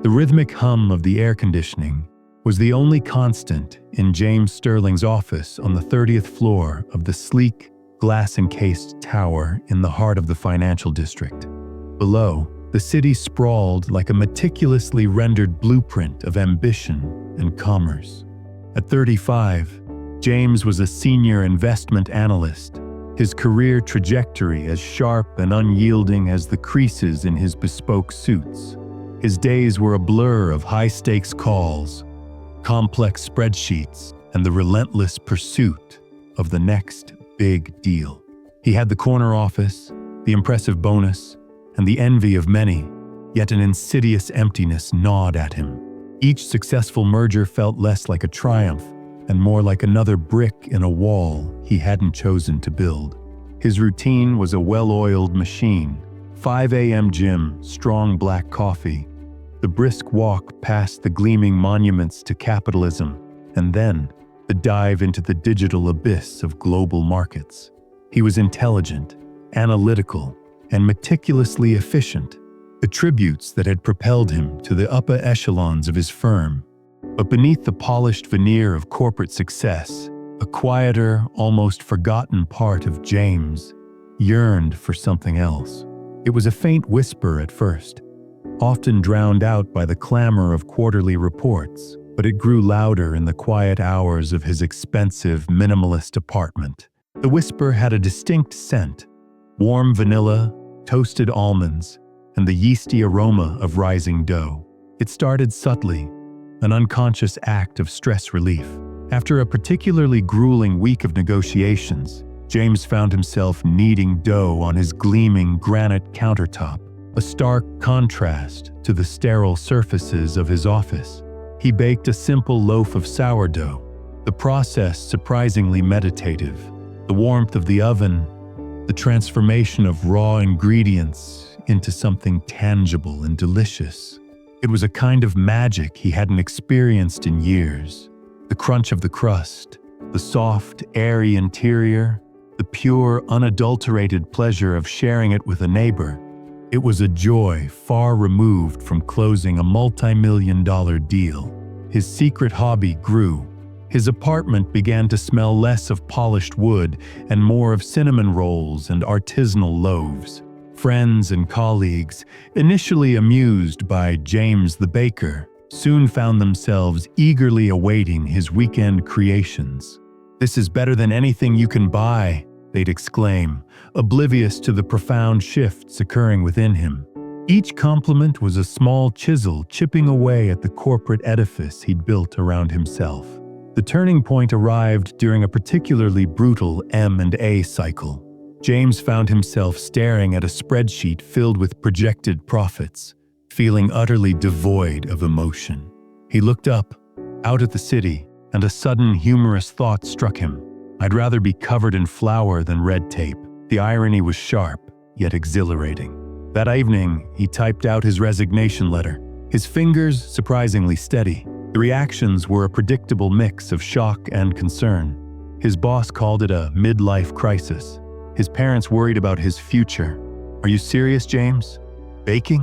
The rhythmic hum of the air conditioning was the only constant in James Sterling's office on the 30th floor of the sleek, glass-encased tower in the heart of the financial district. Below, the city sprawled like a meticulously rendered blueprint of ambition and commerce. At 35, James was a senior investment analyst, his career trajectory as sharp and unyielding as the creases in his bespoke suits. His days were a blur of high-stakes calls, complex spreadsheets, and the relentless pursuit of the next big deal. He had the corner office, the impressive bonus, and the envy of many, yet an insidious emptiness gnawed at him. Each successful merger felt less like a triumph and more like another brick in a wall he hadn't chosen to build. His routine was a well-oiled machine: 5 a.m. gym, strong black coffee, the brisk walk past the gleaming monuments to capitalism, and then the dive into the digital abyss of global markets. He was intelligent, analytical, and meticulously efficient, attributes that had propelled him to the upper echelons of his firm. But beneath the polished veneer of corporate success, a quieter, almost forgotten part of James yearned for something else. It was a faint whisper at first, often drowned out by the clamor of quarterly reports, but it grew louder in the quiet hours of his expensive, minimalist apartment. The whisper had a distinct scent: warm vanilla, toasted almonds, and the yeasty aroma of rising dough. It started subtly, an unconscious act of stress relief. After a particularly grueling week of negotiations, James found himself kneading dough on his gleaming granite countertop, a stark contrast to the sterile surfaces of his office. He baked a simple loaf of sourdough, the process surprisingly meditative. The warmth of the oven, the transformation of raw ingredients into something tangible and delicious. It was a kind of magic he hadn't experienced in years. The crunch of the crust, the soft, airy interior, the pure, unadulterated pleasure of sharing it with a neighbor. It was a joy far removed from closing a multi-million-dollar deal. His secret hobby grew. His apartment began to smell less of polished wood and more of cinnamon rolls and artisanal loaves. Friends and colleagues, initially amused by James the baker, soon found themselves eagerly awaiting his weekend creations. "This is better than anything you can buy," they'd exclaim, oblivious to the profound shifts occurring within him. Each compliment was a small chisel chipping away at the corporate edifice he'd built around himself. The turning point arrived during a particularly brutal M&A cycle. James found himself staring at a spreadsheet filled with projected profits, feeling utterly devoid of emotion. He looked up, out at the city, and a sudden humorous thought struck him. I'd rather be covered in flour than red tape. The irony was sharp, yet exhilarating. That evening, he typed out his resignation letter, his fingers surprisingly steady. The reactions were a predictable mix of shock and concern. His boss called it a midlife crisis. His parents worried about his future. "Are you serious, James? Baking?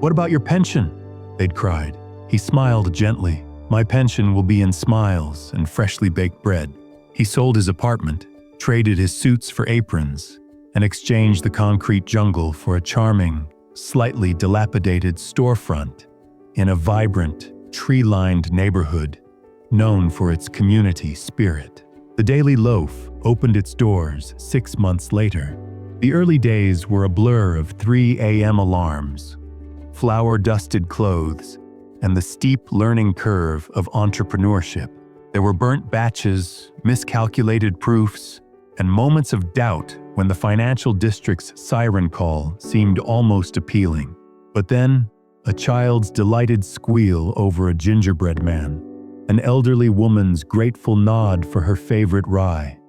What about your pension?" they'd cried. He smiled gently. "My pension will be in smiles and freshly baked bread." He sold his apartment, traded his suits for aprons, and exchanged the concrete jungle for a charming, slightly dilapidated storefront in a vibrant, tree-lined neighborhood known for its community spirit. The Daily Loaf opened its doors 6 months later. The early days were a blur of 3 a.m. alarms, flour-dusted clothes, and the steep learning curve of entrepreneurship. There were burnt batches, miscalculated proofs, and moments of doubt when the financial district's siren call seemed almost appealing. But then, a child's delighted squeal over a gingerbread man, an elderly woman's grateful nod for her favorite rye,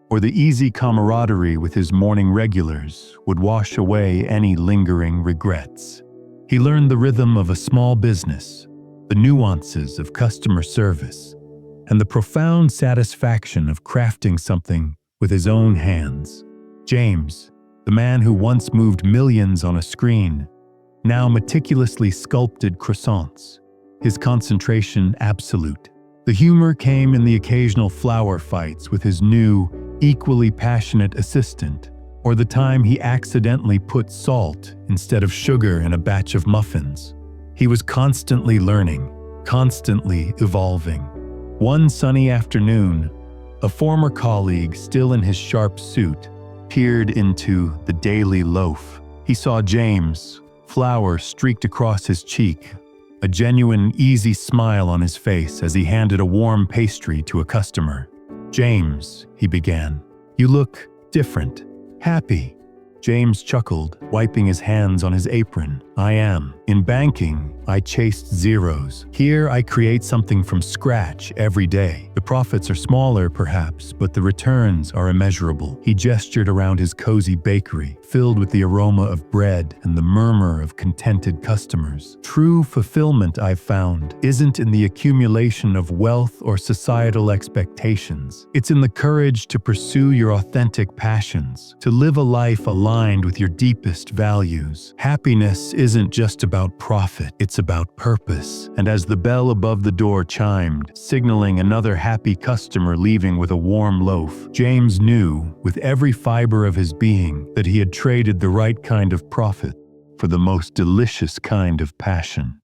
or the easy camaraderie with his morning regulars would wash away any lingering regrets. He learned the rhythm of a small business, the nuances of customer service, and the profound satisfaction of crafting something with his own hands. James, the man who once moved millions on a screen, now meticulously sculpted croissants, his concentration absolute. The humor came in the occasional flower fights with his new, equally passionate assistant, or the time he accidentally put salt instead of sugar in a batch of muffins. He was constantly learning, constantly evolving. One sunny afternoon, a former colleague, still in his sharp suit, peered into the Daily Loaf. He saw James, flour streaked across his cheek, a genuine, easy smile on his face as he handed a warm pastry to a customer. "James," he began, "you look different, happy." James chuckled, wiping his hands on his apron. "I am. In banking, I chased zeros. Here, I create something from scratch every day. The profits are smaller, perhaps, but the returns are immeasurable." He gestured around his cozy bakery, filled with the aroma of bread and the murmur of contented customers. "True fulfillment, I've found, isn't in the accumulation of wealth or societal expectations. It's in the courage to pursue your authentic passions, to live a life aligned with your deepest values. Happiness isn't just about profit, it's about purpose." And as the bell above the door chimed, signaling another happy customer leaving with a warm loaf, James knew, with every fiber of his being, that he had traded the right kind of profit for the most delicious kind of passion.